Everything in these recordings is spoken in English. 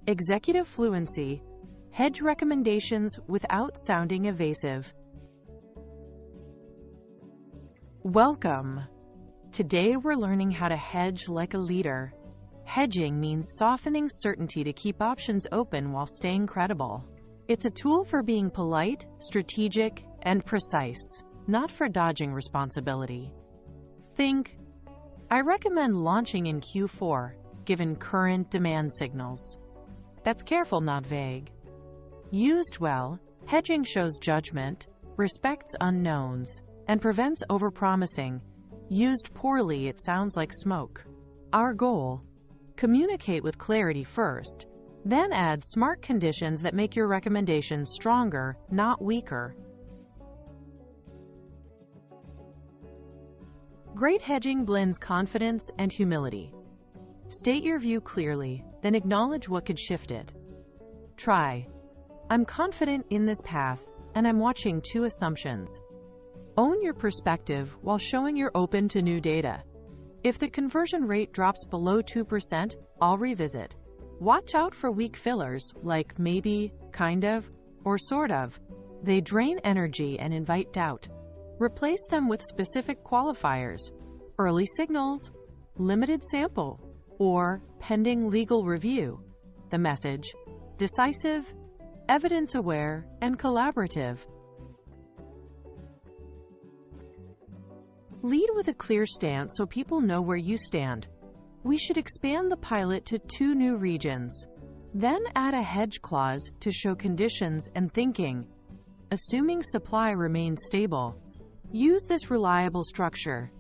executive fluency, hedge recommendations without sounding evasive. Welcome! Today we're learning how to hedge like a leader. Hedging means softening certainty to keep options open while staying credible. It's a tool for being polite, strategic, and precise, not for dodging responsibility. Think, I recommend launching in Q4, given current demand signals. That's careful, not vague. Used well, hedging shows judgment, respects unknowns, and prevents overpromising. Used poorly, it sounds like smoke. Our goal: communicate with clarity first, then add smart conditions that make your recommendations stronger, not weaker. Great hedging blends confidence and humility. State your view clearly, then acknowledge what could shift it. Try, I'm confident in this path, and I'm watching two assumptions. Own your perspective while showing you're open to new data. If the conversion rate drops below 2%, I'll revisit. Watch out for weak fillers like maybe, kind of, or sort of. They drain energy and invite doubt. Replace them with specific qualifiers: early signals, limited sample, or pending legal review. The message: decisive, evidence-aware, and collaborative. Lead with a clear stance so people know where you stand. We should expand the pilot to 2 new regions. Then add a hedge clause to show conditions and thinking. Assuming supply remains stable. Use this reliable structure.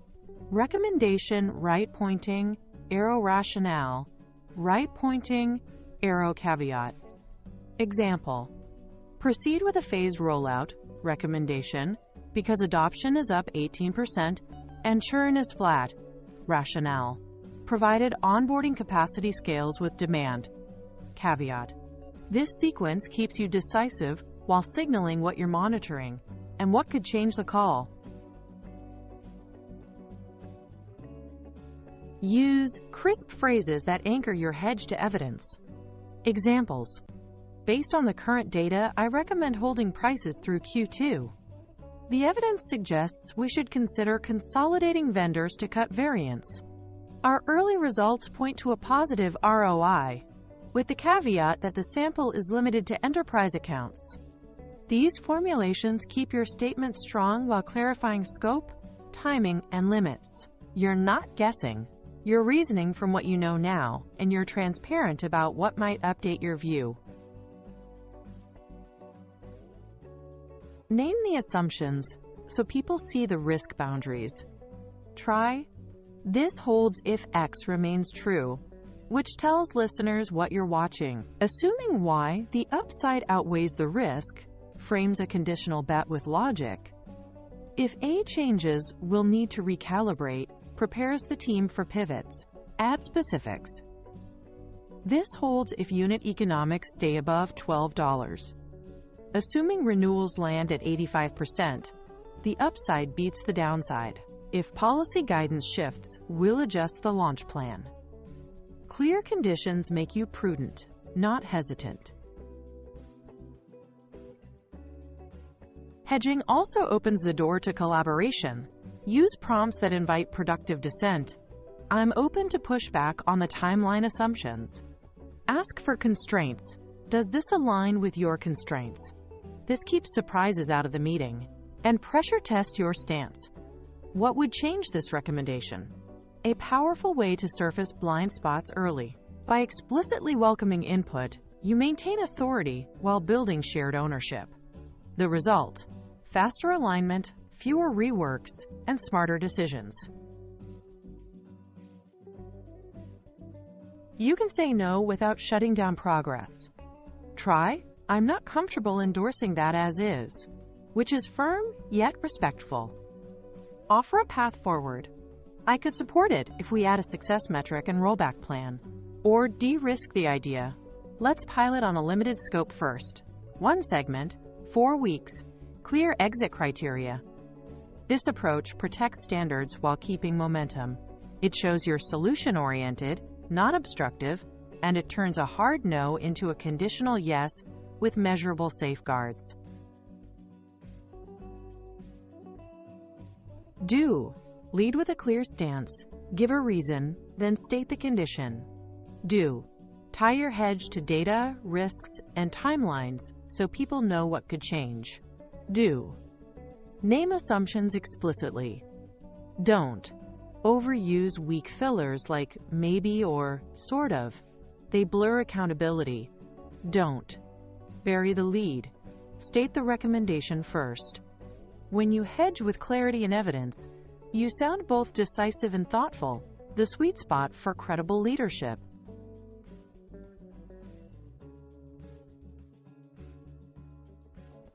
Recommendation: right pointing, arrow rationale, right pointing, arrow caveat. Example: proceed with a phased rollout, recommendation, because adoption is up 18% and churn is flat, rationale, provided onboarding capacity scales with demand, caveat. This sequence keeps you decisive while signaling what you're monitoring and what could change the call. Use crisp phrases that anchor your hedge to evidence. Examples: based on the current data, I recommend holding prices through Q2. The evidence suggests we should consider consolidating vendors to cut variance. Our early results point to a positive ROI, with the caveat that the sample is limited to enterprise accounts. These formulations keep your statement strong while clarifying scope, timing, and limits. You're not guessing. You're reasoning from what you know now, and you're transparent about what might update your view. Name the assumptions so people see the risk boundaries. Try, this holds if X remains true, which tells listeners what you're watching. Assuming Y, the upside outweighs the risk, frames a conditional bet with logic. If A changes, we'll need to recalibrate, prepares the team for pivots. Add specifics. This holds if unit economics stay above $12. Assuming renewals land at 85%, the upside beats the downside. If policy guidance shifts, we'll adjust the launch plan. Clear conditions make you prudent, not hesitant. Hedging also opens the door to collaboration. Use prompts that invite productive dissent. I'm open to pushback on the timeline assumptions. Ask for constraints. Does this align with your constraints? This keeps surprises out of the meeting. And pressure test your stance. What would change this recommendation? A powerful way to surface blind spots early. By explicitly welcoming input, you maintain authority while building shared ownership. The result: faster alignment, fewer reworks, and smarter decisions. You can say no without shutting down progress. Try, I'm not comfortable endorsing that as is, which is firm yet respectful. Offer a path forward. I could support it if we add a success metric and rollback plan. Or de-risk the idea. Let's pilot on a limited scope first. 1 segment, 4 weeks, clear exit criteria. This approach protects standards while keeping momentum. It shows you're solution-oriented, not obstructive, and it turns a hard no into a conditional yes with measurable safeguards. Do. Lead with a clear stance, give a reason, then state the condition. Do. Tie your hedge to data, risks, and timelines so people know what could change. Do. Name assumptions explicitly. Don't. Overuse weak fillers like maybe or sort of. They blur accountability. Don't. Bury the lead. State the recommendation first. When you hedge with clarity and evidence, you sound both decisive and thoughtful, the sweet spot for credible leadership.